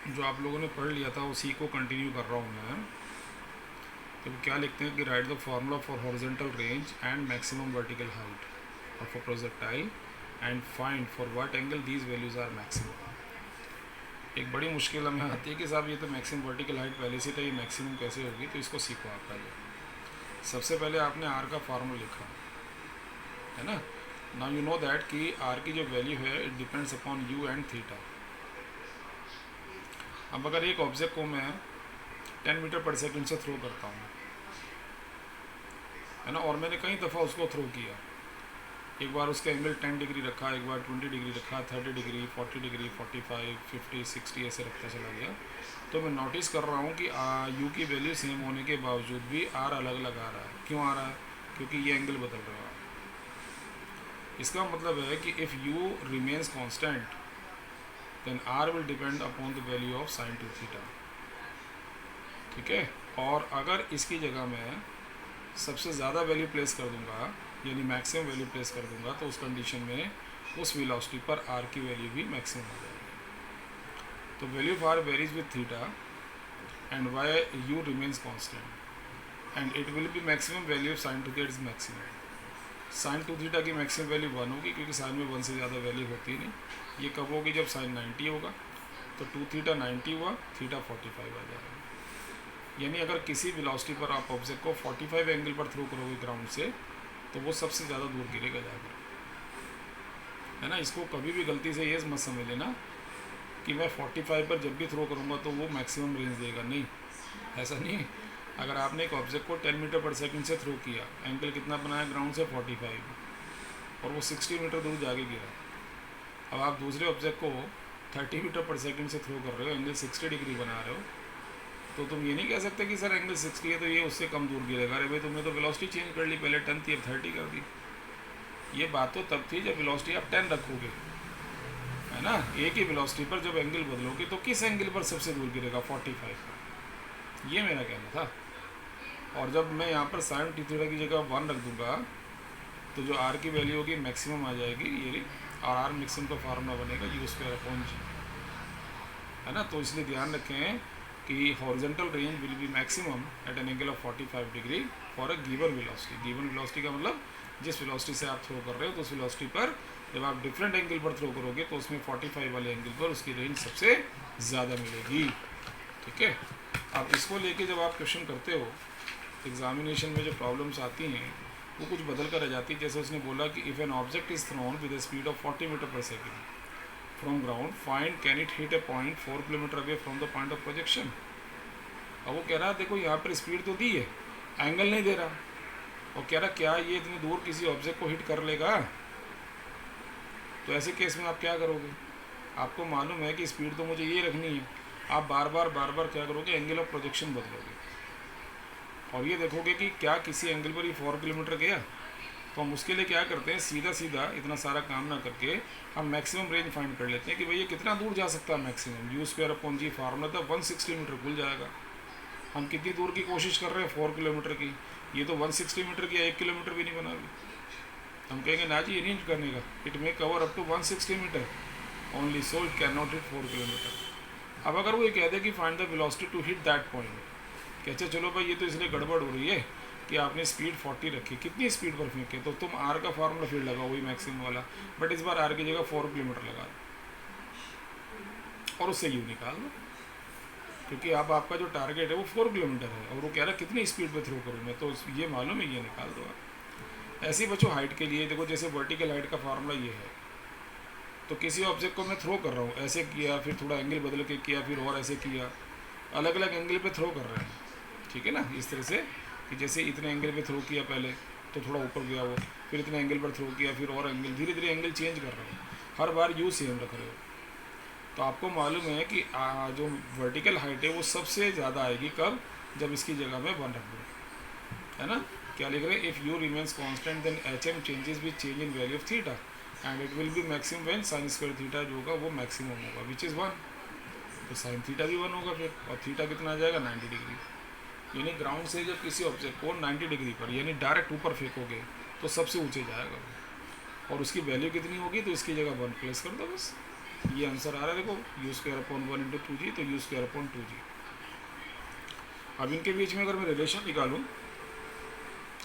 जो आप लोगों ने पढ़ लिया था उसी को कंटिन्यू कर रहा हूँ मैं। तो क्या लिखते हैं कि write the formula for horizontal range and maximum vertical height of a projectile and find for what angle these values are maximum. एक बड़ी मुश्किल हमें आती है कि साहब ये तो मैक्सिमम वर्टिकल हाइट पहले से था, ये मैक्सिमम कैसे होगी। तो इसको सीखो आप पहले। सबसे पहले आपने आर का फार्मूला लिखा है ना। नाउ यू नो दैट कि आर की जो वैल्यू है it depends upon you and theta. अब अगर एक ऑब्जेक्ट को मैं 10 मीटर पर सेकंड से थ्रो करता हूँ, है ना, और मैंने कई दफ़ा उसको थ्रो किया, एक बार उसका एंगल 10 डिग्री रखा, एक बार 20 डिग्री रखा, 30 डिग्री, 40 डिग्री, 45, 50, 60 ऐसे रखता चला गया, तो मैं नोटिस कर रहा हूँ कि यू की वैल्यू सेम होने के बावजूद भी आर अलग अलग आ रहा है। क्यों आ रहा है? क्योंकि ये एंगल बदल रहा है। इसका मतलब है कि if you remains constant then R will depend upon the value of sine 2 theta. ठीक है। और अगर इसकी जगह मैं सबसे ज़्यादा वैल्यू प्लेस कर दूंगा, यानी मैक्सिमम वैल्यू प्लेस कर दूंगा, तो उस कंडीशन में उस वेलोसिटी पर आर की वैल्यू भी मैक्सिमम हो जाएगी। तो value of R varies with theta and why U remains constant and it will be maximum value of sine 2 theta is maximum. Sine 2 theta की मैक्सिमम वैल्यू 1 होगी, क्योंकि साइन में 1 से ज़्यादा वैल्यू होती नहीं। ये कब होगी? जब साइन 90 होगा। तो 2 थीटा 90 हुआ, थीटा 45 आ जाएगा। यानी अगर किसी वेलोसिटी पर आप ऑब्जेक्ट को 45 एंगल पर थ्रो करोगे ग्राउंड से, तो वो सबसे ज़्यादा दूर गिरेगा जाकर, है ना। इसको कभी भी गलती से ये मत समझ लेना कि मैं 45 पर जब भी थ्रो करूँगा तो वो मैक्सिमम रेंज देगा। नहीं, ऐसा नहीं है। अगर आपने एक ऑब्जेक्ट को 10 मीटर पर सेकंड से थ्रो किया, एंगल कितना बनाया ग्राउंड से 45, और वो 60 मीटर दूर जाके गिरा। अब आप दूसरे ऑब्जेक्ट को 30 मीटर पर सेकंड से थ्रो कर रहे हो, एंगल 60 डिग्री बना रहे हो, तो तुम ये नहीं कह सकते कि सर एंगल 60 है तो ये उससे कम दूर गिरेगा। अरे भाई, तुमने तो वेलोसिटी चेंज कर ली, पहले 10 थी अब 30 कर दी। ये बात तो तब थी जब वेलोसिटी आप 10 रखोगे, है ना। एक ही वेलोसिटी पर जब एंगल बदलोगे तो किस एंगल पर सबसे दूर गिरेगा? 45 पर। ये मेरा कहना था। और जब मैं यहाँ पर साइन थीटा की जगह 1 रख दूंगा, तो जो आर की वैल्यू होगी मैक्सिमम आ जाएगी। ये और आर मैक्सिमम का फार्मूला बनेगा यू स्क्वायर अपॉन जी, है ना। तो इसलिए ध्यान रखें कि horizontal range will be maximum at an angle of 45 degree for a given velocity. Given velocity का मतलब जिस वेलोसिटी से आप थ्रो कर रहे हो, तो उस वेलोसिटी पर जब आप डिफरेंट एंगल पर थ्रो करोगे तो उसमें 45 वाले एंगल पर उसकी रेंज सबसे ज़्यादा मिलेगी। ठीक है। अब इसको लेके जब आप क्वेश्चन करते हो एग्जामिनेशन में, जो प्रॉब्लम्स आती हैं वो कुछ बदल कर आ जाती है। जैसे उसने बोला कि if an object is thrown with a speed of 40 metre per second from ground, find can it hit a point 4 kilometre away from the point of projection. अब वो कह रहा है देखो यहाँ पर स्पीड तो दी है, एंगल नहीं दे रहा, और कह रहा क्या ये इतनी दूर किसी ऑब्जेक्ट को हिट कर लेगा। तो ऐसे केस में आप क्या करोगे? आपको मालूम है कि स्पीड तो मुझे ये रखनी है, आप बार बार क्या करोगे? एंगल ऑफ प्रोजेक्शन बदलोगे, और ये देखोगे कि क्या किसी एंगल पर ये 4 किलोमीटर गया। तो हम उसके लिए क्या करते हैं, सीधा सीधा इतना सारा काम ना करके हम मैक्सिमम रेंज फाइंड कर लेते हैं कि भाई ये कितना दूर जा सकता है maximum. U square upon G formula था, 160 मीटर खुल जाएगा। हम कितनी दूर की कोशिश कर रहे हैं? 4 किलोमीटर की। ये तो 160 मीटर की 1 किलोमीटर भी नहीं बना रही। हम कहेंगे ना जी ये नहीं करने का, it may cover up to 160 metre only, so it can not hit 4 kilometre. अब अगर वो ये कह दे कि find the velocity to hit that point, कहते चलो भाई ये तो इसलिए गड़बड़ हो रही है कि आपने स्पीड 40 रखी, कितनी स्पीड पर फेंके, तो तुम आर का फार्मूला फिर लगाओ वही मैक्सिमम वाला, बट इस बार आर की जगह 4 किलोमीटर लगा दो और उससे यू निकाल दो, क्योंकि अब आपका जो टारगेट है वो 4 किलोमीटर है और वो कह रहा है कितनी स्पीड पे थ्रो करूँ मैं, तो ये मालूम है, ये निकाल दो आप। ऐसे ही बच्चों हाइट के लिए देखो, जैसे वर्टिकल हाइट का फार्मूला ये है, तो किसी ऑब्जेक्ट को मैं थ्रो कर रहा हूँ, ऐसे किया, फिर थोड़ा एंगल बदल के किया, फिर और ऐसे किया, अलग अलग एंगल पे थ्रो कर रहे हैं। ठीक है ना। इस तरह से कि जैसे इतने एंगल पे थ्रो किया पहले तो थोड़ा ऊपर गया वो, फिर इतने एंगल पर थ्रो किया, फिर और एंगल, धीरे धीरे एंगल चेंज कर रहे हो, हर बार यू सेम रख रहे हो। तो आपको मालूम है कि जो वर्टिकल हाइट है वो सबसे ज़्यादा आएगी कब? जब इसकी जगह में 1 रख दूँ, है ना। क्या लिख रहे हैं? If you remains constant then H M changes with change in value of theta and it will be maximum when sine square theta जो होगा वो मैक्सिमम होगा विच इज़ 1। तो साइन थीटा भी 1 होगा फिर, और थीटा कितना आ जाएगा? 90 डिग्री। यानी ग्राउंड से जब किसी ऑब्जेक्ट को 90 डिग्री पर यानी डायरेक्ट ऊपर फेंकोगे तो सबसे ऊंचे जाएगा वो, और उसकी वैल्यू कितनी होगी? तो इसकी जगह 1 प्लेस कर दो बस, ये आंसर आ रहा है देखो, you square upon 1 into 2g, तो यू स्क्वायर अपॉन 2g। अब इनके बीच में अगर मैं रिलेशन निकालूँ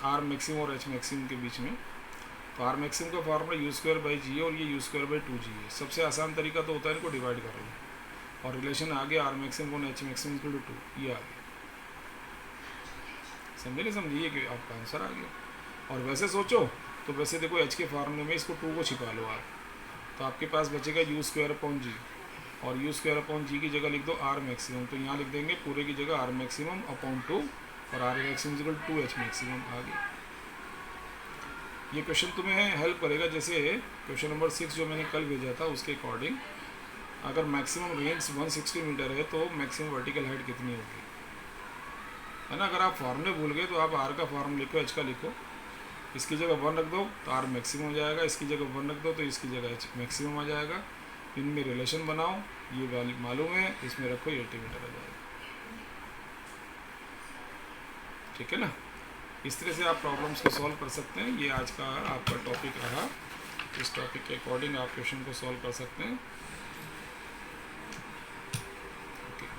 आर मैक्सिमम और एच मैक्सिमम के बीच में, तो आर मैक्सिमम का फॉर्मूला यू स्क्वायर बाई जी है और ये यू स्क्वायर बाई 2g है। सबसे आसान तरीका तो होता है इनको डिवाइड कर लो, और रिलेशन आ गया R maximum upon H maximum equal to 2, ये आ गया। समझे नहीं समझिए कि आपका आंसर आ गया। और वैसे सोचो तो वैसे देखो एच के फार्मूले में इसको 2 को छिपा लो आप, तो आपके पास बचेगा यू स्क्वायर अपॉन जी, और यू स्क्वायर अपॉन जी की जगह लिख दो आर मैक्सिमम, तो यहाँ लिख देंगे पूरे की जगह आर मैक्सिमम अपॉन 2 और R maximum equal 2 H maximum आ गया। ये क्वेश्चन तुम्हें हेल्प करेगा, जैसे क्वेश्चन नंबर 6 जो मैंने कल भेजा था उसके अकॉर्डिंग, अगर मैक्सिमम रेंज 160 मीटर है तो मैक्सिमम वर्टिकल हाइट कितनी होगी, है ना। अगर आप फार्मूले भूल गए तो आप आर का फार्मूला लिखो, एच का लिखो, इसकी जगह 1 रख दो तो आर मैक्सिमम हो जाएगा, इसकी जगह 1 रख दो तो इसकी जगह एच मैक्सिमम आ जाएगा। इनमें रिलेशन बनाओ, ये वैल्यू मालूम है, इसमें रखो, 80 मीटर आ जाएगा। ठीक है ना। इस तरह से आप प्रॉब्लम्स को सॉल्व कर सकते हैं। ये आज का आपका टॉपिक रहा, इस टॉपिक के अकॉर्डिंग आप क्वेश्चन को सॉल्व कर सकते हैं।